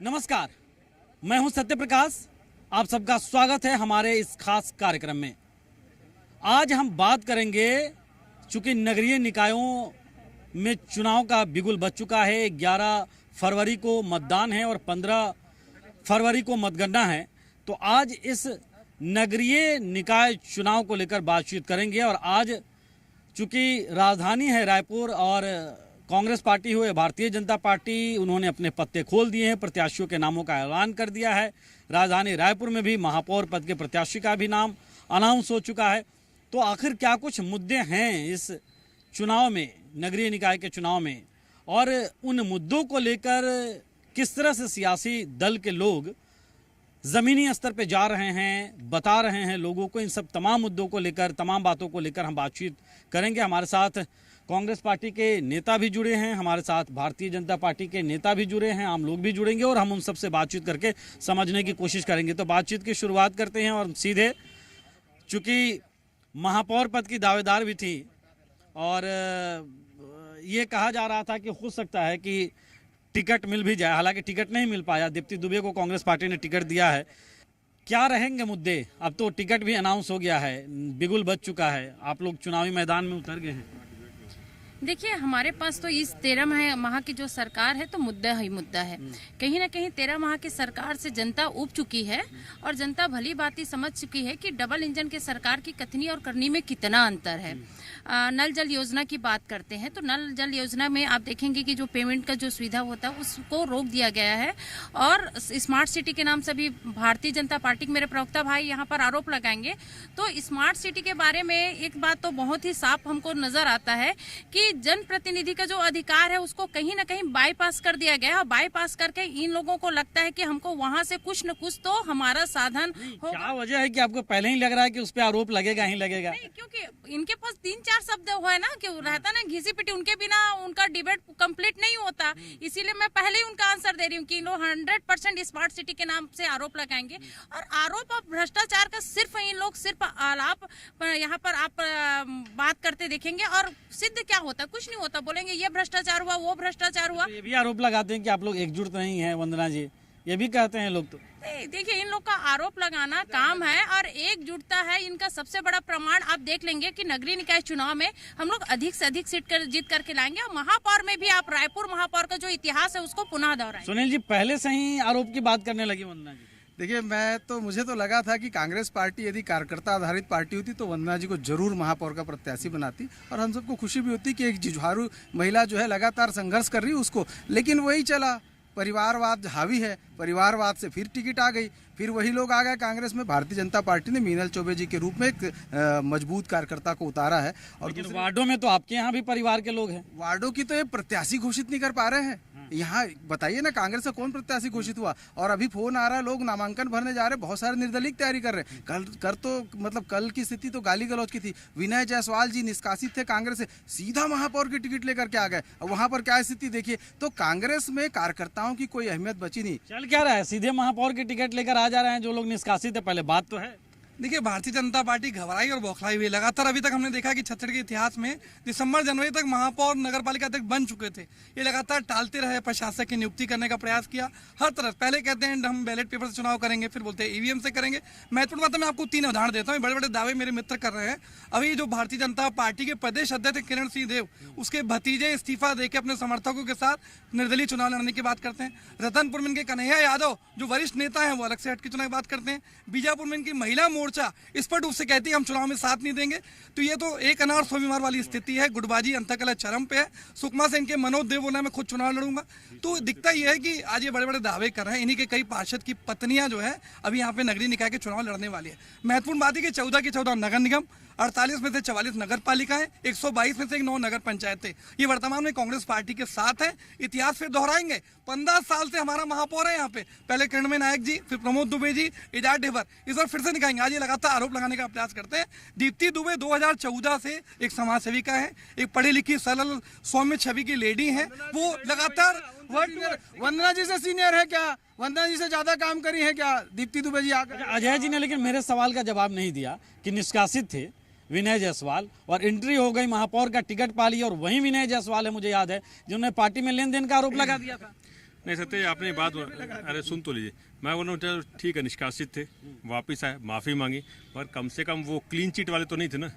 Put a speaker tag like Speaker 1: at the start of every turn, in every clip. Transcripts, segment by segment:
Speaker 1: नमस्कार, मैं हूं सत्य प्रकाश। आप सबका स्वागत है हमारे इस खास कार्यक्रम में। आज हम बात करेंगे, चूंकि नगरीय निकायों में चुनाव का बिगुल बज चुका है। 11 फरवरी को मतदान है और 15 फरवरी को मतगणना है। तो आज इस नगरीय निकाय चुनाव को लेकर बातचीत करेंगे। और आज चूंकि राजधानी है रायपुर और कांग्रेस पार्टी हुए भारतीय जनता पार्टी, उन्होंने अपने पत्ते खोल दिए हैं, प्रत्याशियों के नामों का ऐलान कर दिया है। राजधानी रायपुर में भी महापौर पद के प्रत्याशी का भी नाम अनाउंस हो चुका है। तो आखिर क्या कुछ मुद्दे हैं इस चुनाव में, नगरीय निकाय के चुनाव में, और उन मुद्दों को लेकर किस तरह से सियासी दल के लोग ज़मीनी स्तर पे जा रहे हैं, बता रहे हैं लोगों को। इन सब तमाम मुद्दों को लेकर, तमाम बातों को लेकर हम बातचीत करेंगे। हमारे साथ कांग्रेस पार्टी के नेता भी जुड़े हैं, हमारे साथ भारतीय जनता पार्टी के नेता भी जुड़े हैं, आम लोग भी जुड़ेंगे और हम उन सबसे बातचीत करके समझने की कोशिश करेंगे। तो बातचीत की शुरुआत करते हैं और सीधे, चूँकि महापौर पद की दावेदार भी थी और ये कहा जा रहा था कि हो सकता है कि टिकट मिल भी जाए, हालांकि टिकट नहीं मिल पाया। दीप्ति दुबे को कांग्रेस पार्टी ने टिकट दिया है। क्या रहेंगे मुद्दे? अब तो टिकट भी अनाउंस हो गया है, बिगुल बज चुका है, आप लोग चुनावी मैदान में उतर गए हैं।
Speaker 2: देखिए, हमारे पास तो इस 13 माह की जो सरकार है तो मुद्दा ही मुद्दा है। कहीं ना कहीं 13 माह की सरकार से जनता ऊब चुकी है और जनता भली भांति समझ चुकी है कि डबल इंजन के सरकार की कथनी और करनी में कितना अंतर है। नल जल योजना की बात करते हैं तो नल जल योजना में आप देखेंगे कि जो पेमेंट का जो सुविधा होता है उसको रोक दिया गया है और स्मार्ट सिटी के नाम से भी भारतीय जनता पार्टी के मेरे प्रवक्ता भाई यहाँ पर आरोप लगाएंगे। तो स्मार्ट सिटी के बारे में एक बात तो बहुत ही साफ हमको नजर आता है कि जनप्रतिनिधि का जो अधिकार है उसको कहीं ना कहीं बाईपास कर दिया गया है। और बाईपास करके इन लोगों को लगता है कि हमको वहां से कुछ न कुछ तो हमारा साधन होगा।
Speaker 1: क्या वजह है कि आपको पहले ही लग रहा है कि उस पर आरोप लगेगा ही लगेगा?
Speaker 2: नहीं, क्योंकि इनके पास 3-4 शब्द हुआ है ना कि रहता ना घिसी पिटी, उनके बिना उनका डिबेट कंप्लीट नहीं होता। इसीलिए मैं पहले ही उनका आंसर दे रही हूँ कि लोग 100% स्मार्ट सिटी के नाम से आरोप लगाएंगे। और आरोप और भ्रष्टाचार का सिर्फ इन लोग सिर्फ आलाप यहाँ पर आप बात करते देखेंगे और सिद्ध क्या होता है? कुछ नहीं होता। बोलेंगे ये भ्रष्टाचार हुआ, वो भ्रष्टाचार हुआ।
Speaker 1: तो ये भी आरोप लगाते हैं कि आप लोग एकजुट नहीं है। वंदना जी, ये भी कहते हैं लोग। तो
Speaker 2: देखिए, इन लोग का आरोप लगाना काम है और एकजुटता है इनका सबसे बड़ा प्रमाण। आप देख लेंगे कि नगरीय निकाय चुनाव में हम लोग अधिक से अधिक सीट जीत करके लाएंगे और महापौर में भी आप रायपुर महापौर का जो इतिहास है उसको पुनः दोहराएंगे।
Speaker 1: सुनील जी, पहले से ही आरोप की बात करने लगी वंदना जी।
Speaker 3: देखिए, मुझे तो लगा था कि कांग्रेस पार्टी यदि कार्यकर्ता आधारित पार्टी होती तो वंदना जी को जरूर महापौर का प्रत्याशी बनाती और हम सबको खुशी भी होती कि एक जुझारू महिला जो है लगातार संघर्ष कर रही है उसको। लेकिन वही चला, परिवारवाद हावी है, परिवारवाद से फिर टिकट आ गई, फिर वही लोग आ गए कांग्रेस में। भारतीय जनता पार्टी ने मीनल चौबे जी के रूप में एक मजबूत कार्यकर्ता को उतारा है। और
Speaker 1: वार्डों में तो आपके यहाँ भी परिवार के लोग हैं।
Speaker 3: वार्डों की तो ये प्रत्याशी घोषित नहीं कर पा रहे हैं। यहाँ बताइए ना, कांग्रेस से कौन प्रत्याशी घोषित हुआ? और अभी फोन आ रहा है, लोग नामांकन भरने जा रहे हैं, बहुत सारे निर्दलीय तैयारी कर रहे हैं। कल की स्थिति तो गाली गलौज की थी। विनय जायसवाल जी निष्कासित थे कांग्रेस से, सीधा महापौर की टिकट लेकर के आ गए। वहां पर क्या स्थिति देखिए। तो कांग्रेस में कार्यकर्ताओं की कोई अहमियत बची नहीं।
Speaker 1: चल क्या रहा है, सीधे महापौर की टिकट लेकर आ जा रहे हैं जो लोग निष्कासित है। पहले बात तो है।
Speaker 4: देखिए, भारतीय जनता पार्टी घबराई और बौखलाई हुई लगातार। अभी तक हमने देखा कि छत्तीसगढ़ के इतिहास में दिसंबर जनवरी तक महापौर नगर पालिका अध्यक्ष बन चुके थे। ये लगातार टालते रहे, प्रशासक की नियुक्ति करने का प्रयास किया हर तरह। पहले कहते हैं हम बैलेट पेपर से चुनाव करेंगे, फिर बोलते हैं ईवीएम से करेंगे। महत्वपूर्ण बात है, मैं आपको 3 उदाहरण देता हूँ। बड़े बड़े दावे मेरे मित्र कर रहे हैं। अभी जो भारतीय जनता पार्टी के प्रदेश अध्यक्ष किरण सिंह देव, उसके भतीजे इस्तीफा देके अपने समर्थकों के साथ निर्दलीय चुनाव लड़ने की बात करते हैं। रतनपुर में इनके कन्हैया यादव जो वरिष्ठ नेता है वो अलग से हट के चुनाव की बात करते हैं। बीजापुर में इनकी महिला मोर्चा स्पष्ट रूप से कहती है हम चुनाव में साथ नहीं देंगे। तो ये तो एक अनार 100 बीमार वाली स्थिति है। गुटबाजी अंतकलह चरम पे है। सुकमा से इनके मनोज देव बोला मैं खुद चुनाव लड़ूंगा। तो दिखता यह है कि आज ये बड़े बड़े दावे कर रहे हैं। इन्हीं के कई पार्षद की पत्नियां जो है अभी यहाँ पे नगरीय निकाय के चुनाव लड़ने वाली है। महत्वपूर्ण बात है कि 14 के 14 नगर निगम, 48 में से 44 नगर पालिकाएं, 122 में से 9 नगर पंचायतें ये वर्तमान में कांग्रेस पार्टी के साथ है। इतिहास फिर दोहराएंगे। 15 साल से हमारा महापौर है यहाँ पे, पहले किरणमय नायक जी, फिर प्रमोद दुबे जी, इजाज ढेबर, इस बार फिर से निकालेंगे। आज ये लगातार आरोप लगाने का प्रयास करते हैं। दीप्ति दुबे 2014 से एक समाज सेविका है, एक पढ़ी लिखी सरल सौम्य छवि की लेडी है। वो लगातार
Speaker 3: वंदना जी से सीनियर है क्या? वंदना जी से ज्यादा काम करी है क्या दीप्ति दुबे जी आकर?
Speaker 1: अजय जी ने लेकिन मेरे सवाल का जवाब नहीं दिया कि निष्कासित थे विनय जायसवाल और एंट्री हो गई, महापौर का टिकट पा लिया और वही विनय जायसवाल है, मुझे याद है, जिन्होंने पार्टी में लेन देन का आरोप लगा दिया था।
Speaker 5: नहीं सत्य आपने बात, अरे सुन तो लीजिए, मैं बोल रहा हूँ ठीक है, निष्कासित थे, वापिस आए, माफी मांगी, पर कम से कम वो क्लीन चिट वाले तो नहीं थे ना।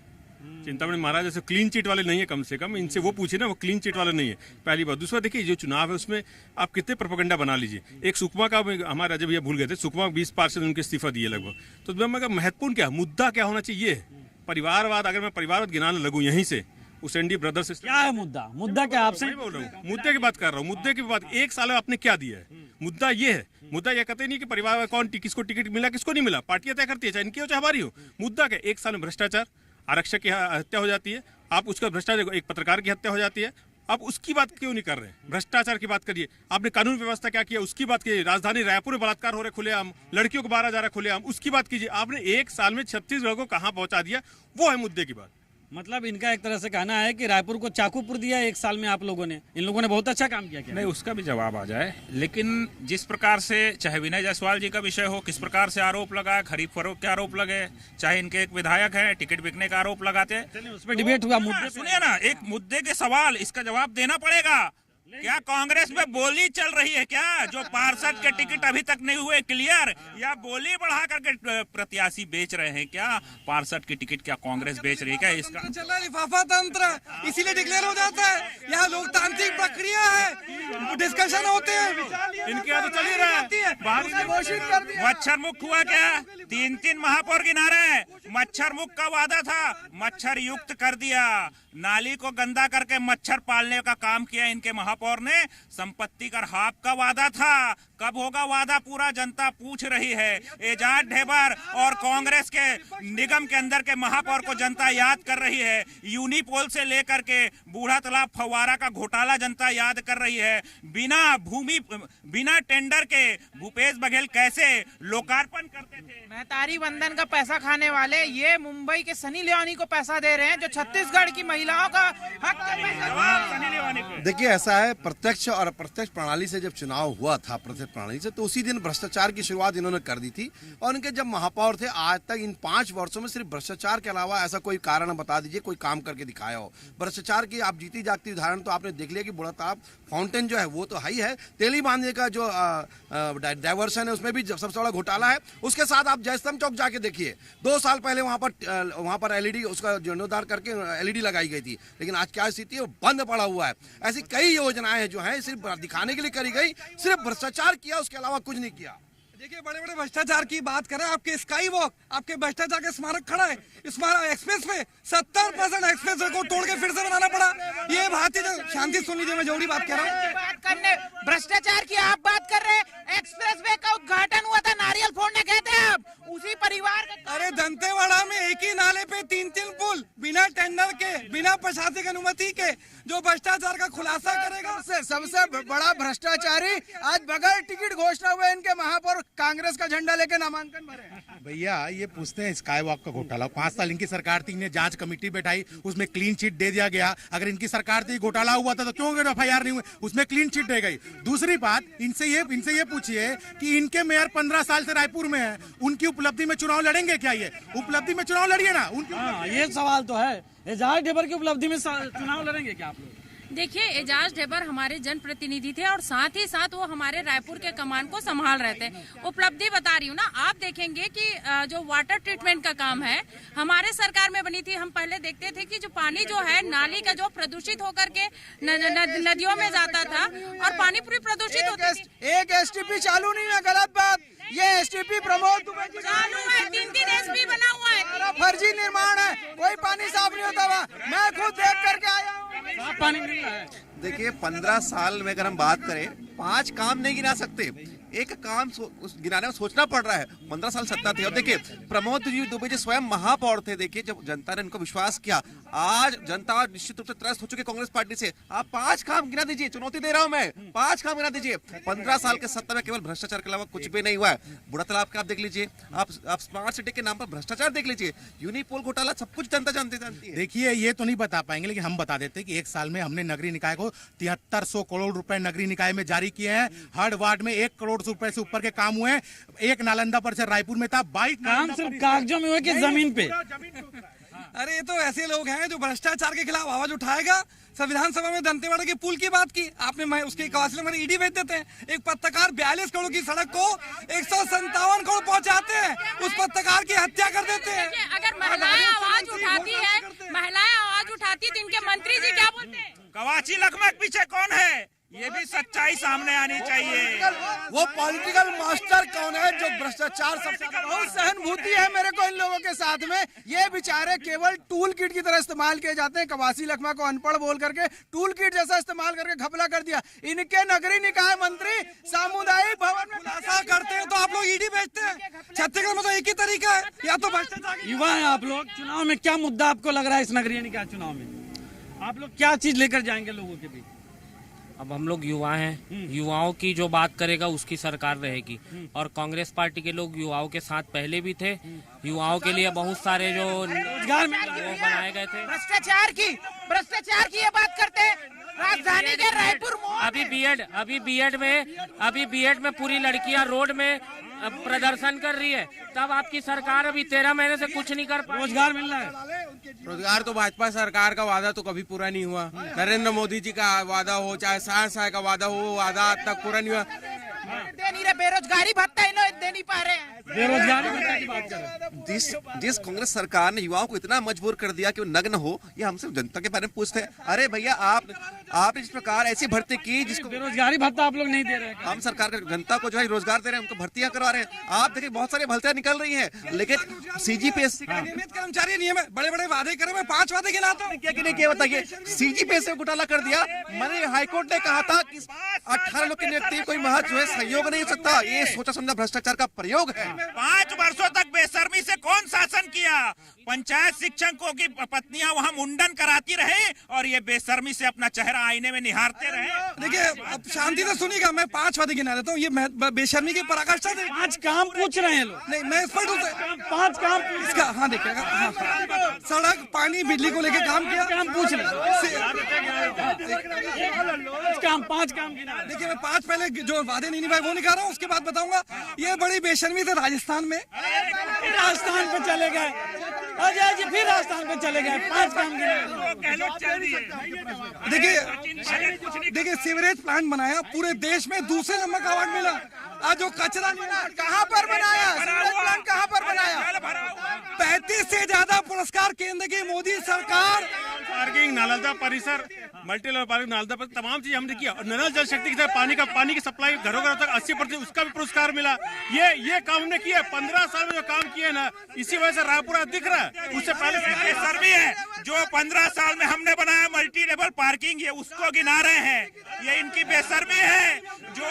Speaker 5: चिंतामणि महाराज जैसे क्लीन चिट वाले नहीं है, कम से कम इनसे वो पूछे ना, वो क्लीन चिट वाले नहीं है, पहली बात। दूसरा देखिए, जो चुनाव है उसमें आप कितने प्रोपेगेंडा बना लीजिए। एक सुकमा का हमारे राजा भैया भूल गए थे, सुकमा 20% उनके इस्तीफा दिए लगभग। तो मैं महत्वपूर्ण क्या मुद्दा क्या होना चाहिए? परिवारवाद। अगर मैं परिवारवाद गिनाने लगूं यहीं से, उस एनडी ब्रदर्स से
Speaker 1: क्या है मुद्दा? मुद्दा क्या आपसे
Speaker 5: बोल रहा हूँ, मुद्दे की बात कर रहा हूँ, मुद्दे की बात। एक साल में आपने क्या दिया है? मुद्दा ये है। मुद्दा ये कहते नहीं कि परिवार में कौन किसको टिकट मिला किसको नहीं मिला, पार्टियां तय करती है, चाहे इनकी हो चाहे हमारी हो। मुद्दा क्या? एक साल में भ्रष्टाचार, आरक्षक की हत्या हो जाती है, आप उसका भ्रष्टाचार, एक पत्रकार की हत्या हो जाती है, आप उसकी बात क्यों नहीं कर रहे? भ्रष्टाचार की बात करिए। आपने कानून व्यवस्था क्या किया उसकी बात कीजिए। राजधानी रायपुर में बलात्कार हो रहे खुलेआम, लड़कियों को मारा जा रहा खुलेआम, उसकी बात कीजिए। आपने एक साल में छत्तीसगढ़ को कहां पहुंचा दिया, वो है मुद्दे की बात।
Speaker 1: मतलब इनका एक तरह से कहना है कि रायपुर को चाकूपुर दिया एक साल में आप लोगों ने, इन लोगों ने बहुत अच्छा काम किया। क्या
Speaker 6: नहीं, उसका भी जवाब आ जाए। लेकिन जिस प्रकार से चाहे विनय जायसवाल जी का विषय हो, किस प्रकार से आरोप लगा, खरीद फरोख्त के आरोप लगे, चाहे इनके एक विधायक हैं टिकट बिकने का आरोप लगाते,
Speaker 1: उस पर डिबेट हुआ। मुद्दे
Speaker 6: सुनिए ना, एक मुद्दे के सवाल, इसका जवाब देना पड़ेगा। क्या कांग्रेस में बोली चल रही है क्या? जो पार्षद के टिकट अभी तक नहीं हुए क्लियर, या बोली बढ़ा करके प्रत्याशी बेच रहे हैं क्या? पार्षद की टिकट क्या कांग्रेस बेच रही है क्या? इसका
Speaker 4: चल रहा है लिफाफा तंत्र, इसीलिए डिक्लेयर हो जाता है। यहाँ लोकतांत्रिक प्रक्रिया है, डिस्कशन होते हैं,
Speaker 6: इनके यहाँ तो चल ही रहा है।
Speaker 3: घोषित कर दिया।
Speaker 6: मच्छर मुक्त हुआ क्या? 3 महापौर गिना रहे हैं। मच्छर मुक्त का वादा था, मच्छर युक्त कर दिया। नाली को गंदा करके मच्छर पालने का काम किया इनके महापौर ने। संपत्ति कर हाफ का वादा था, कब होगा वादा पूरा, जनता पूछ रही है। एजाज ढेबर और कांग्रेस के निगम के अंदर के महापौर को जनता याद कर रही है। यूनिपोल से लेकर के बूढ़ा तालाब फव्वारा का घोटाला जनता याद कर रही है। बिना टेंडर के भूपेश बघेल कैसे लोकार्पण करते थे।
Speaker 7: महतारी वंदन का पैसा खाने वाले ये मुंबई के सनी लियोनी को पैसा दे रहे हैं, जो छत्तीसगढ़ की महिलाओं का हक का पैसा।
Speaker 8: देखिए, ऐसा है, प्रत्यक्ष और अप्रत्यक्ष प्रणाली से जब चुनाव हुआ था, प्रत्यक्ष प्रणाली से, तो उसी दिन भ्रष्टाचार की शुरुआत इन्होंने कर दी थी। और इनके जब महापौर थे, आज तक इन 5 वर्षों में सिर्फ भ्रष्टाचार के अलावा ऐसा कोई कारण बता दीजिए, कोई काम करके दिखाया हो। भ्रष्टाचार की आप जीती जागती उदाहरण तो आपने देख लिया कि बूढ़ा तालाब फाउंटेन जो है वो तो ही है, तेली बांधने का जो डाइवर्सन है उसमें भी सबसे बड़ा घोटाला है। उसके साथ आप जयस्तंभ चौक जाके देखिए, 2 साल पहले वहां पर एलईडी उसका जीर्णोद्धार करके एलईडी लगाई गई थी, लेकिन आज क्या स्थिति है, बंद पड़ा हुआ है। ऐसी कई योजनाएं जो हैं सिर्फ दिखाने के लिए करी गई, सिर्फ भ्रष्टाचार किया, उसके अलावा कुछ नहीं किया।
Speaker 4: देखिए, बड़े बड़े भ्रष्टाचार की बात करें, आपके स्काई वॉक, आपके भ्रष्टाचार के स्मारक खड़ा है, स्मारक एक्सप्रेस पे 70% एक्सप्रेस वे को तोड़ के फिर से बनाना पड़ा। ये भारतीय शांति सुन लीजिए, मैं जोड़ी बात कर रहा हूँ।
Speaker 7: बात करने भ्रष्टाचार की आप बात कर रहे हैं। एक्सप्रेस वे का उद्घाटन हुआ था, नारियल फोड़ने गए थे आप, उसी परिवार के।
Speaker 4: अरे दंतेवाड़ा में एक ही नाले पे 3 पुल, बिना टेंडर के, बिना प्रशासनिक अनुमति के, जो भ्रष्टाचार का खुलासा करेगा।
Speaker 3: सबसे बड़ा भ्रष्टाचारी आज बगैर टिकट घोषणा हुए इनके महापौर कांग्रेस का झंडा लेके नामांकन भरे।
Speaker 9: भैया ये पूछते हैं स्काई वॉक का घोटाला, 5 साल इनकी सरकार थी, इन्हें जांच कमेटी बैठाई, उसमें क्लीन चिट दे दिया गया। अगर इनकी सरकार थी, घोटाला हुआ था तो क्यों एफआईआर नहीं हुई, उसमें क्लीन चिट दे गई। दूसरी बात, इनसे ये पूछिए कि इनके मेयर 15 साल से रायपुर में है, उनकी उपलब्धि में चुनाव लड़ेंगे क्या? ये उपलब्धि में चुनाव लड़िए ना उनकी।
Speaker 1: ये सवाल तो है, एजाज ढेबर की उपलब्धि में चुनाव लड़ेंगे क्या आप लोग?
Speaker 2: देखिए, एजाज ढेबर हमारे जनप्रतिनिधि थे और साथ ही साथ वो हमारे रायपुर के कमान को संभाल रहे थे। उपलब्धि बता रही हूँ ना, आप देखेंगे कि जो वाटर ट्रीटमेंट का काम है हमारे सरकार में बनी थी। हम पहले देखते थे कि जो पानी जो है नाली का जो प्रदूषित होकर के नदियों में जाता था और पानी पूरी प्रदूषित होती थी।
Speaker 3: एक एसटीपी चालू नहीं है, गलत बात। ये एसटीपी प्रमोद दुबे जी
Speaker 2: चालू है, 3 एसपी बना हुआ है।
Speaker 3: फर्जी निर्माण है, कोई पानी साफ नहीं होता वहाँ, मैं खुद देख करके आया हूँ।
Speaker 1: साफ पानी मिल रहा है।
Speaker 8: देखिए, 15 साल में अगर हम बात करें, 5 काम नहीं गिना सकते, एक काम गिनाने में सोचना पड़ रहा है। 15 साल सत्ता थी। और देखिए, प्रमोद जी दुबे जी स्वयं महापौर थे। देखिए, जब जनता ने उनको विश्वास किया, आज जनता निश्चित रूप से त्रस्त हो चुकी है कांग्रेस पार्टी से। आप 5 काम गिना दीजिए, चुनौती दे रहा हूं मैं, 5 काम गिना दीजिए। 15 साल के सत्ता में केवल भ्रष्टाचार के अलावा कुछ भी नहीं हुआ है। बूढ़ा तालाब का आप देख लीजिए, आप स्मार्ट सिटी के नाम पर भ्रष्टाचार देख लीजिए, यूनिपोल घोटाला, सब कुछ जनता जानती है।
Speaker 9: देखिए, ये तो नहीं बता पाएंगे, लेकिन हम बता देते कि 1 साल में हमने नगरीय निकाय को 7300 करोड़ रुपए नगरीय निकाय में जारी किए हैं। हर वार्ड में 1 करोड़ रुपए से ऊपर के काम हुए हैं। एक नालंदा पर से रायपुर में था, 22
Speaker 1: काम सिर्फ कागजों में हुए कि जमीन पे?
Speaker 4: अरे ये तो ऐसे लोग हैं जो भ्रष्टाचार के खिलाफ आवाज उठाएगा। संविधान सभा में दंतेवाड़ा के पुल की बात की आपने, उसके कवासी में ईडी भेज देते हैं। एक पत्रकार 42 करोड़ की सड़क को 157 करोड़ पहुंचाते हैं, उस पत्रकार की हत्या कर देते हैं।
Speaker 2: अगर महिलाएं आवाज उठाती है, महिलाएं आवाज उठाती तो इनके मंत्री जी क्या बोलते हैं?
Speaker 6: कवाची लखमा के पीछे कौन है, ये भी सच्चाई सामने आनी चाहिए।
Speaker 8: वो पॉलिटिकल मास्टर कौन है जो भ्रष्टाचार सबसे
Speaker 3: बहुत सहानुभूति है मेरे को इन लोगों के साथ में। ये बेचारे केवल टूल किट की तरह इस्तेमाल किए जाते हैं। कवासी लखमा को अनपढ़ बोल करके टूल किट जैसा इस्तेमाल करके घपला कर दिया। इनके नगरीय निकाय मंत्री सामुदायिक भवन में
Speaker 4: ऐसा करते हैं तो आप लोग ईडी भेजते हैं। छत्तीसगढ़ में तो एक ही तरीका है, या तो भ्रष्टाचार।
Speaker 1: युवा है आप लोग, चुनाव में क्या मुद्दा आपको लग रहा है इस नगरीय निकाय चुनाव में? आप लोग क्या चीज लेकर जाएंगे लोगों के बीच?
Speaker 10: अब हम लोग युवा हैं, युवाओं की जो बात करेगा उसकी सरकार रहेगी। और कांग्रेस पार्टी के लोग युवाओं के साथ पहले भी थे। युवाओं के लिए बहुत सारे जो रोजगार बनाए गए थे।
Speaker 7: भ्रष्टाचार की ये बात करते हैं। राजधानी के रायपुर
Speaker 10: अभी बीएड में पूरी लड़कियां रोड में प्रदर्शन कर रही है, तब आपकी सरकार अभी 13 महीने से कुछ नहीं कर पा।
Speaker 1: रोजगार मिल रहा है?
Speaker 11: रोजगार तो भाजपा सरकार का वादा तो कभी पूरा नहीं हुआ। नरेंद्र मोदी जी का वादा हो चाहे शाह का वादा हो, वो वादा आज तक पूरा नहीं हुआ।
Speaker 7: दे नहीं रहे, बेरोजगारी भत्ता इन्हें दे नहीं पा रहे हैं।
Speaker 1: बेरोजगारी भत्ता की बात कर रहे हैं।
Speaker 12: जिस कांग्रेस सरकार ने युवाओं को इतना मजबूर कर दिया कि वो नग्न हो, ये हमसे जनता के बारे में पूछते हैं। अरे भैया आप इस प्रकार ऐसी भर्ती की जिसको
Speaker 1: बेरोजगारी भत्ता आप लोग नहीं दे रहे हैं।
Speaker 12: हम सरकार के जनता को जो है रोजगार दे रहे हैं, उनको भर्तियां करवा रहे हैं। आप देखिए बहुत सारी भर्तियां निकल रही हैं, लेकिन सीजीपीएससी का
Speaker 4: नियमित कर्मचारी नियम है, बड़े बड़े वादे करे। मैं 5 वादे गिनाता हूँ,
Speaker 12: क्या नहीं किया बताइए। सीजीपीएससी में घोटाला कर दिया। मैंने हाईकोर्ट ने कहा था कि 18 लोग की नियुक्ति कोई महज जो है सहयोग नहीं हो सकता, ये सोचा समझा भ्रष्टाचार का प्रयोग है।
Speaker 6: 5 वर्षों तक बेशर्मी से कौन शासन किया? पंचायत शिक्षकों की पत्नियां वहां मुंडन कराती रहे और ये बेशर्मी से अपना चेहरा आईने में निहारते रहे।
Speaker 4: देखिए अब शांति से सुनिएगा, मैं 5 वादे गिना देता हूँ। ये बेशर्मी की पराकाष्ठा से
Speaker 1: 5 काम पूछ रहे हैं लोग।
Speaker 4: नहीं, मैं स्पष्ट रूप से
Speaker 1: 5 काम
Speaker 4: इसका हाँ देखिएगा। सड़क, पानी, बिजली को लेकर काम किया।
Speaker 1: काम पूछ रहे हैं। 5 काम गिना।
Speaker 4: देखिए मैं 5 पहले जो वादे नहीं निभाए वो निकाल रहा हूँ, उसके बाद बताऊंगा। ये बड़ी बेशर्मी से राजस्थान में
Speaker 1: पे चले गए, अजय जी फिर राजस्थान पे चले गए। 5 काम
Speaker 4: देखिए सीवरेज प्लांट बनाया, पूरे देश में दूसरे नंबर का अवार्ड मिला। आज जो कचरा
Speaker 3: कहाँ पर बनाया, प्लांट कहाँ पर बनाया?
Speaker 4: 35 से ज्यादा पुरस्कार केंद्र की मोदी सरकार।
Speaker 5: पार्किंग, नालंदा परिसर, मल्टी लेवल पार्किंग, नालंदा पर तमाम चीज हमने किया। और नल जल शक्ति के साथ पानी की सप्लाई घरों घरों तक 80% उसका भी पुरस्कार मिला। ये काम हमने किया। 15 साल में जो काम किए ना, इसी वजह से रायपुर दिख रहा है। उससे पहले
Speaker 6: सर भी है जो 15 साल में हमने बनाया मल्टी लेवल पार्किंग, ये उसको गिना रहे हैं। ये इनकी बेशर्मी है। जो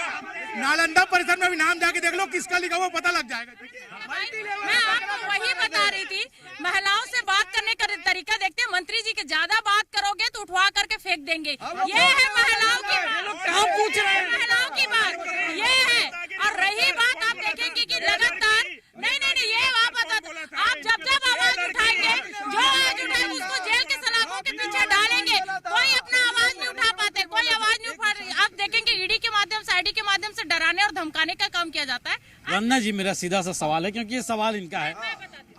Speaker 9: नालंदा परिसर में भी नाम जाके देख लो किसका लिखा हुआ पता लग जाएगा।
Speaker 2: मैं आपको वही बता रही थी, महिलाओं से बात करने का तरीका देखते हैं। मंत्री जी के ज्यादा बात करोगे तो उठवा करके फेंक देंगे। ये है महिलाओं की बात।
Speaker 1: काम पूछ रहे हैं।
Speaker 2: महिलाओं की बात ये है। और रही बात, आप देखेंगे कि लगातार नहीं ये आप जब आवाज उठाएंगे, जो आवाज उठाएंगे उसको जेल के सलाखों के पीछे डालेंगे। कोई अपना आवाज नहीं उठा पाते, कोई आवाज नहीं उठा रही। आप देखेंगे ईडी के माध्यम से, आईडी के माध्यम से डराने और धमकाने का काम किया जाता है।
Speaker 1: रन्ना जी, मेरा सीधा सा सवाल है, क्योंकि ये सवाल इनका है।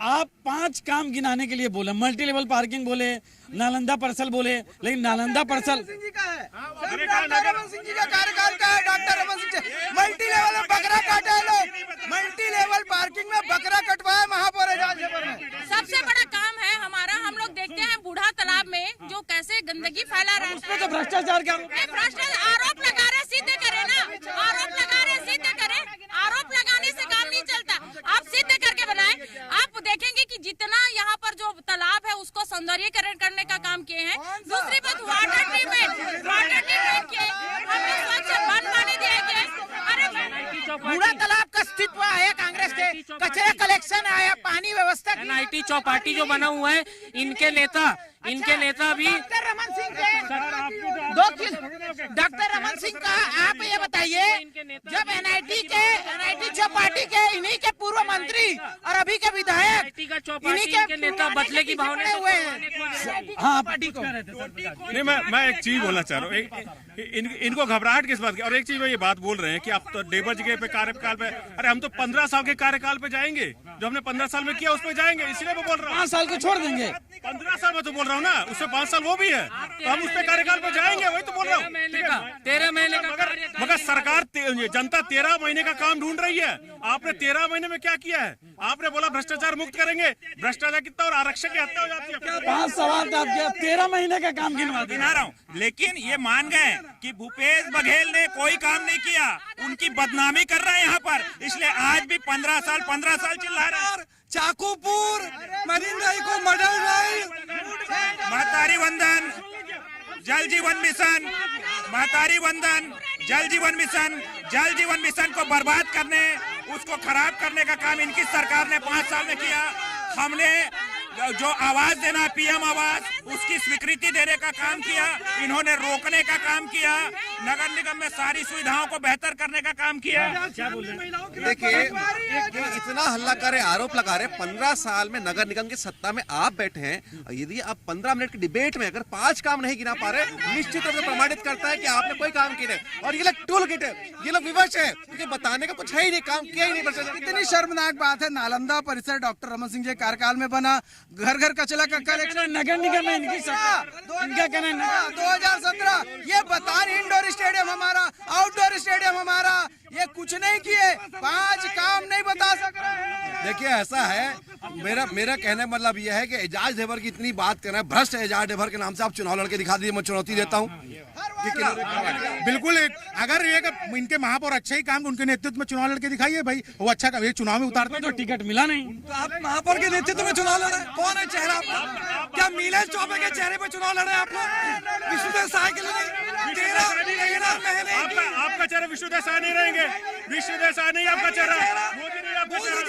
Speaker 1: आप 5 काम गिनाने के लिए बोले, मल्टी लेवल पार्किंग बोले, नालंदा परसल बोले, लेकिन नालंदा परसल
Speaker 3: सिंह जी का है, डॉक्टर रमन सिंह जी का कार्यकाल का है। Doctor Raman Singh multi level में बकरा काटे लोग, मल्टी लेवल पार्किंग में बकरा कटवाए महापौर एजाज में।
Speaker 2: सबसे बड़ा काम है हमारा, हम लोग देखते हैं बूढ़ा तालाब में जो कैसे गंदगी फैला रहा है।
Speaker 1: उसमें तो भ्रष्टाचार का
Speaker 2: आरोप लगा रहे, सिद्ध करे ना। आरोप लगा रहे, सिद्ध करे। आरोप लगाने से काम नहीं चलता, आप सिद्ध करके बनाए। आप देखेंगे कि जितना यहाँ पर जो तालाब है उसको सौंदर्यीकरण करने का काम किए हैं। दूसरी बात वाटर ट्रीटमेंट किए, हमने स्वच्छ बन पानी दिए गए। अरे
Speaker 7: बूढ़ा तालाब का अस्तित्व आया कांग्रेस के, कचरा कलेक्शन आया, पानी व्यवस्था।
Speaker 10: NIT चौपाटी जो बना हुआ है, इनके नेता भी
Speaker 7: डॉक्टर रमन सिंह डॉक्टर रमन सिंह का आप ये बताइए, जब NIT चौपाटी के इन्हीं के पूर्व मंत्री और अभी के विधायक
Speaker 10: का चौपाटी के नेता बदले की भावना
Speaker 7: हुए हैं।
Speaker 1: हाँ
Speaker 7: पार्टी को
Speaker 5: नहीं, मैं एक चीज बोलना चाह रहा हूँ, इनको घबराहट किस बात की? और एक चीज में ये बात बोल रहे हैं कि आप तो डेबर जगह पे कार्यकाल पे, अरे हम तो 15 साल के कार्यकाल पे जाएंगे, जो हमने 15 साल में किया उस पे जाएंगे, इसलिए मैं बोल रहा हूँ।
Speaker 1: 5 साल को छोड़ देंगे।
Speaker 5: 15 साल में तो बोल रहा हूँ ना, उससे 5 साल वो भी है, तो हम उस पे कार्यकाल पे जाएंगे, वही तो बोल रहा हूँ।
Speaker 10: 13 महीने का
Speaker 5: मगर सरकार जनता 13 महीने का काम ढूंढ रही है। आपने 13 महीने में क्या किया है? आपने बोला भ्रष्टाचार मुक्त करेंगे, भ्रष्टाचार कितना और आरक्षक की हत्या हो जाती है।
Speaker 1: 5 सवाल था आपके, 13 महीने का काम
Speaker 6: गिना रहा हूँ, लेकिन ये मान गए कि भूपेश बघेल ने कोई काम नहीं किया, उनकी बदनामी कर रहे हैं यहाँ पर, इसलिए आज भी 15 साल चिल्ला रहे हैं।
Speaker 4: चाकूपुर मरीन ड्राइव को मॉडल ड्राइव,
Speaker 6: महतारी वंदन, जल जीवन मिशन, महतारी वंदन, जल जीवन मिशन को बर्बाद करने, उसको खराब करने का काम इनकी सरकार ने 5 साल में किया। हमने जो आवाज देना पीएम आवाज, उसकी स्वीकृति देने का काम किया, इन्होंने रोकने का काम किया, नगर निगम में सारी सुविधाओं को बेहतर करने का काम किया।
Speaker 12: देखिए इतना हल्ला करे, आरोप लगा रहे, 15 साल में नगर निगम की सत्ता में आप बैठे हैं, यदि आप 15 मिनट की डिबेट में अगर 5 काम नहीं गिना पा रहे, निश्चित रूप से प्रमाणित करता है कि आपने कोई काम किया नहीं। और ये लोग टूल किट है, ये लोग विवश है, क्योंकि बताने का कुछ है ही नहीं, काम किया ही नहीं।
Speaker 3: इतनी शर्मनाक बात है, नालंदा परिसर डॉक्टर रमन सिंह जी कार्यकाल में बना, घर घर कचरा का कलेक्शन
Speaker 1: नगर निगम में इनकी सरकार, इनका कहना है
Speaker 3: 2017 ये बतान इंडोर स्टेडियम हमारा, आउटडोर स्टेडियम हमारा, ये कुछ नहीं किए, 5 काम नहीं बता सक रहे।
Speaker 8: देखिए ऐसा है, मेरा कहने का मतलब यह है कि एजाज ढेबर की इतनी बात कर रहे हैं, भ्रष्ट एजाज ढेबर के नाम से आप चुनाव लड़के दिखा दीजिए, मैं चुनौती देता हूँ।
Speaker 9: बिल्कुल, अगर ये इनके महापौर अच्छे ही काम उनके नेतृत्व में चुनाव लड़के दिखाइए भाई, वो अच्छा ये चुनाव में उतारते
Speaker 1: तो टिकट मिला नहीं।
Speaker 4: तो आप महापौर के नेतृत्व में चुनाव लड़ रहे हैं, कौन है चेहरा आपका? क्या मीनाक्षी चौबे के चेहरे पे चुनाव लड़ रहे हैं आप लोग? विष्णुदेव साय के लिए 13 महीने
Speaker 5: आपका चेहरा विष्णुदेव साय नहीं रहेंगे, विष्णुदेव साय नहीं आपका चेहरा, मोदी नहीं आपका
Speaker 6: चेहरा।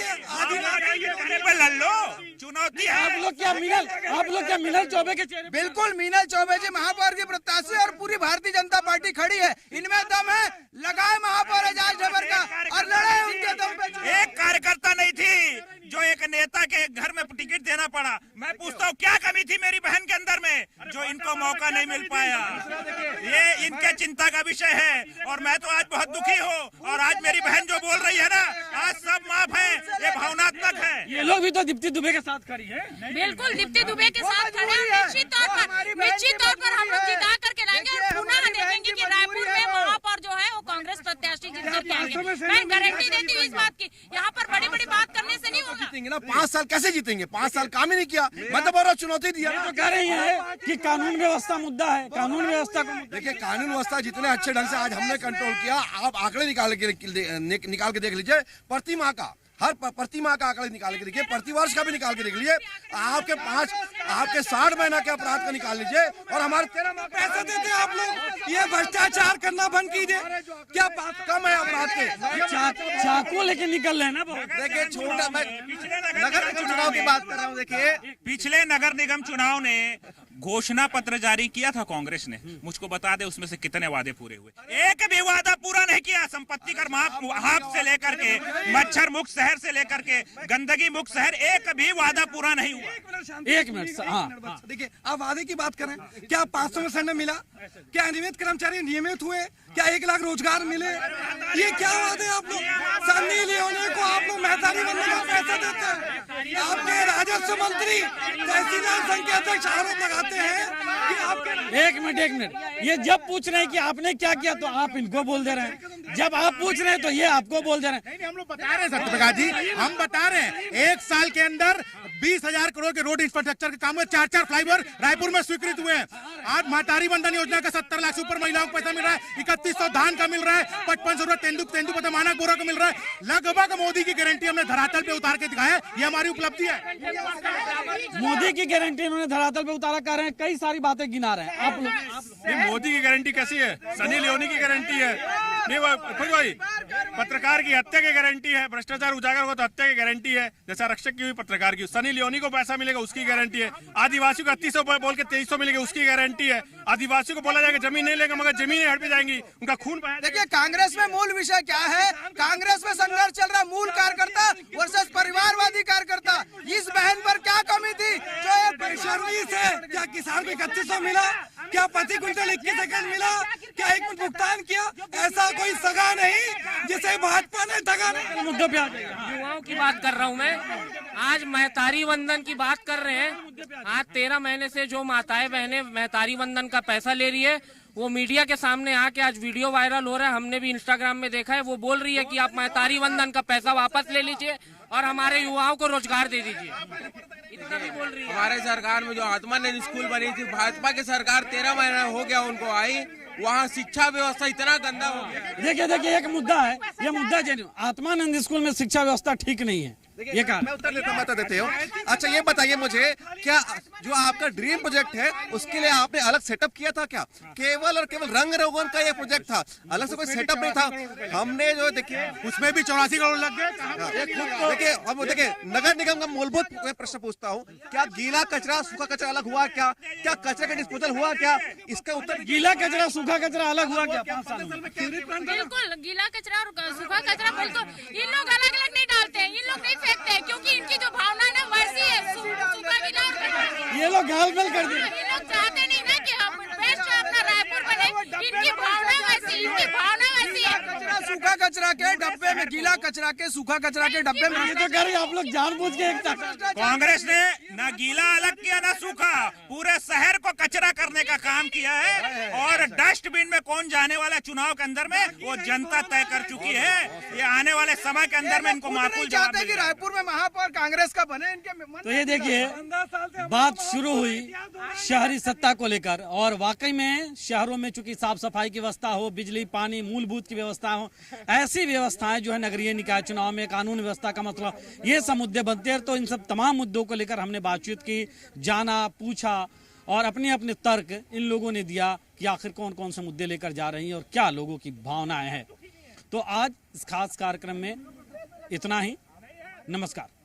Speaker 6: चुनौती है।
Speaker 1: आप लोग क्या मीनाक्षी चौबे के चेहरे?
Speaker 3: बिल्कुल, मीनाक्षी चौबे जी महापौर की प्रत्याशी और पूरी भारतीय जनता पार्टी खड़ी है, इनमें दम है, लगाए महापौर एजाज ढेबर का और लड़े उनके दम पे।
Speaker 6: एक कार्यकर्ता नहीं थी जो एक नेता के घर में टिकट देना पड़ा। मैं पूछता हूँ क्या कमी थी मेरी बहन के अंदर में जो इनको मौका नहीं मिल पाया? ये इनके चिंता का विषय है और मैं तो आज बहुत दुखी हूँ। और आज मेरी बहन जो बोल रही है ना, आज सब माफ है, ये भावनात्मक है।
Speaker 1: ये लोग भी तो दीप्ति दुबे के साथ खड़ी है।
Speaker 2: बिल्कुल दीप्ति दुबे के साथ खड़े हैं। निश्चित तौर पर हम लोग जिता करके लाएंगे और पुनः देखेंगे कि रायपुर में महापौर जो है वो कांग्रेस प्रत्याशी जीत करके आएंगे। मैं गारंटी देती हूँ इस बात की। यहाँ पर बड़ी बड़ी बात करने से नहीं होगा।
Speaker 8: जीतेंगे ना, 5 साल कैसे जीतेंगे? 5 साल काम ही नहीं किया, मतलब और चुनौती दिया।
Speaker 1: तो कह रही है कि कानून व्यवस्था मुद्दा है, कानून व्यवस्था को
Speaker 8: देखिए, कानून व्यवस्था जितने अच्छे ढंग से आज हमने कंट्रोल किया, आप आंकड़े निकाल के देख लीजिए, प्रति माह का प्रति माह का आंकड़े निकाल के देखिए, प्रति वर्ष का भी निकाल के देख लीजिए, आपके 60 महीना के अपराध का निकाल लीजिए और हमारे 13 माह
Speaker 4: पैसे देते हैं आप लोग। ये भ्रष्टाचार करना बंद कीजिए। क्या बात
Speaker 8: कम है अपराध के?
Speaker 1: चाकू लेके निकल रहे हैं ना।
Speaker 12: देखिए छोटा, मैं नगर निगम चुनाव की बात कर रहा हूँ। देखिए
Speaker 6: पिछले नगर निगम चुनाव ने घोषणा पत्र जारी किया था कांग्रेस ने, मुझको बता दे उसमें से कितने वादे पूरे हुए? एक भी वादा पूरा नहीं किया। संपत्ति कर माफ से लेकर के मच्छर मुक्त शहर से लेकर के गंदगी मुक्त शहर, एक भी वादा पूरा नहीं हुआ।
Speaker 1: 1 मिनट। हाँ
Speaker 4: देखिए, आप वादे की बात करें, क्या 500 में सैंडल मिला? क्या नियमित कर्मचारी नियमित हुए? क्या 1 लाख रोजगार मिले? ये क्या वादे आप लोग? सनी लियोनी को आप लोग महतारी बनने का पैसा देते हैं। आपके राजस्व मंत्री तहसीलदार संघ के अध्यक्ष आरोप लगाते हैं कि आपके।
Speaker 1: 1 मिनट। ये जब पूछ रहे हैं कि आपने क्या किया तो आप इनको बोल दे रहे हैं, जब आप पूछ रहे हैं तो ये आपको बोल दे रहे हैं।
Speaker 9: नहीं, हम लोग बता रहे हैं सत्यप्रकाश जी, हम बता रहे हैं 1 साल के अंदर 20,000 करोड़ के रोड इंफ्रास्ट्रक्चर के काम हुए, 4 फ्लाईओवर रायपुर में स्वीकृत हुए हैं। आज महतारी बंधन योजना का 70 लाख से ऊपर महिलाओं को पैसा मिल रहा है, 3100 धान का मिल रहा है, 5500 रुपए तेंदुपत्ता मानक बोरा का मिल रहा है। लगभग मोदी की गारंटी हमने धरातल पे उतार के दिखाया, ये हमारी उपलब्धि है।
Speaker 1: मोदी की गारंटी इन्होंने धरातल पे उतारा कर रहे हैं, कई सारी बातें गिना रहे हैं आप लोग।
Speaker 5: मोदी की गारंटी कैसी है? सनी लियोनी की गारंटी है नहीं भाई, पत्रकार की हत्या की गारंटी है, भ्रष्टाचार उजागर हुआ तो हत्या की गारंटी है, जैसा आरक्षक की हुई पत्रकार की। सनी लियोनी को पैसा मिलेगा उसकी गारंटी है, आदिवासी को 3800 बोल के 2300 मिलेगा उसकी गारंटी है, आदिवासी को बोला जाएगा जमीन नहीं लेगा मगर जमीन हड़पी जाएंगी, उनका खून बहाया।
Speaker 3: देखिए, कांग्रेस में मूल विषय क्या है? कांग्रेस में संघर्ष चल रहा, मूल कार्यकर्ता वर्सेस परिवारवादी कार्यकर्ता। इस बहन पर क्या कमी थी जो एक
Speaker 4: बेशर्मी से क्या किसान को 3100 मिला, क्या प्रति क्विंटल 21 सेकंड मिला, क्या एक मिनट भुगतान किया? ऐसा कोई सगा नहीं जिसे भाजपा ने ठगा नहीं।
Speaker 1: मुद्दे पे आ जाइए।
Speaker 10: युवाओं की बात कर रहा हूँ मैं। आज महतारी वंदन की बात कर रहे हैं। आज 13 महीने से जो माताएं बहनें महतारी वंदन का पैसा ले रही है, वो मीडिया के सामने आके आज वीडियो वायरल हो रहा है, हमने भी इंस्टाग्राम में देखा है। वो बोल रही है कि आप महतारी वंदन का पैसा वापस ले लीजिए और हमारे युवाओं को रोजगार दे दीजिए। इतना भी बोल रही है।
Speaker 11: हमारे सरकार में जो आत्मानंद स्कूल बनी थी, भाजपा की सरकार 13 महीना हो गया उनको आई, वहाँ शिक्षा व्यवस्था इतना गंदा हो गया।
Speaker 1: देखिए एक मुद्दा है, ये मुद्दा आत्मानंद स्कूल में शिक्षा व्यवस्था ठीक नहीं है, ये कहा।
Speaker 12: मैं उत्तर देता हूं, मैं तो देते हो। अच्छा ये बताइए मुझे, क्या जो आपका ड्रीम प्रोजेक्ट है उसके लिए आपने अलग सेटअप किया था क्या? केवल और केवल रंग रोगन का ये प्रोजेक्ट था, अलग से कोई सेटअप नहीं था। हमने जो देखिए
Speaker 9: उसमें भी 84 करोड़ लग गए।
Speaker 12: देखिए अब देखिए नगर निगम का मूलभूत प्रश्न पूछता हूँ, क्या गीला कचरा सूखा कचरा अलग हुआ क्या? क्या कचरे का डिस्पोजल हुआ क्या? इसका उत्तर
Speaker 1: गीला कचरा सूखा कचरा अलग हुआ क्या? 5 साल में
Speaker 2: बिल्कुल गीला कचरा और सूखा कचरा बिल्कुल इन लोग अलग अलग नहीं डालते हैं, इन लोग नहीं फेंकते हैं, क्योंकि इनकी जो भावना है ना वैसी है, सूखा गीला और
Speaker 1: ये लोग गाल गल कर दिए।
Speaker 2: ये लोग चाहते नहीं ना कि हम बेस्ट अपना रायपुर बने, इनकी भावना वैसी, इनकी भावना वैसी है।
Speaker 3: सूखा कचरा के डब्बे में, गीला कचरा के सूखा कचरा के डब्बे में।
Speaker 1: ये तो कह रही आप लोग जानबूझ के एक
Speaker 6: कांग्रेस ने ना गीला अलग किया ना सूखा, पूरे शहर को कचरा करने का काम किया है। और डस्टबिन में कौन जाने वाला चुनाव के अंदर में वो जनता तय कर चुकी है। ये आने वाले समय के अंदर में इनको माकूल जवाब
Speaker 3: चाहते कि रायपुर में महापौर कांग्रेस का बने, इनके मन।
Speaker 1: तो ये देखिए बात शुरू हुई शहरी सत्ता को लेकर, और वाकई में शहरों में चूंकि साफ सफाई की व्यवस्था हो, बिजली पानी मूलभूत की व्यवस्था हो, ऐसी व्यवस्थाएं जो है नगरीय निकाय चुनाव में कानून व्यवस्था का मतलब, ये सब मुद्दे बनते हैं। तो इन सब तमाम मुद्दों को लेकर हमने बातचीत की, जाना, पूछा और अपने अपने तर्क इन लोगों ने दिया कि आखिर कौन कौन से मुद्दे लेकर जा रही हैं और क्या लोगों की भावनाएं हैं। तो आज इस खास कार्यक्रम में इतना ही। नमस्कार।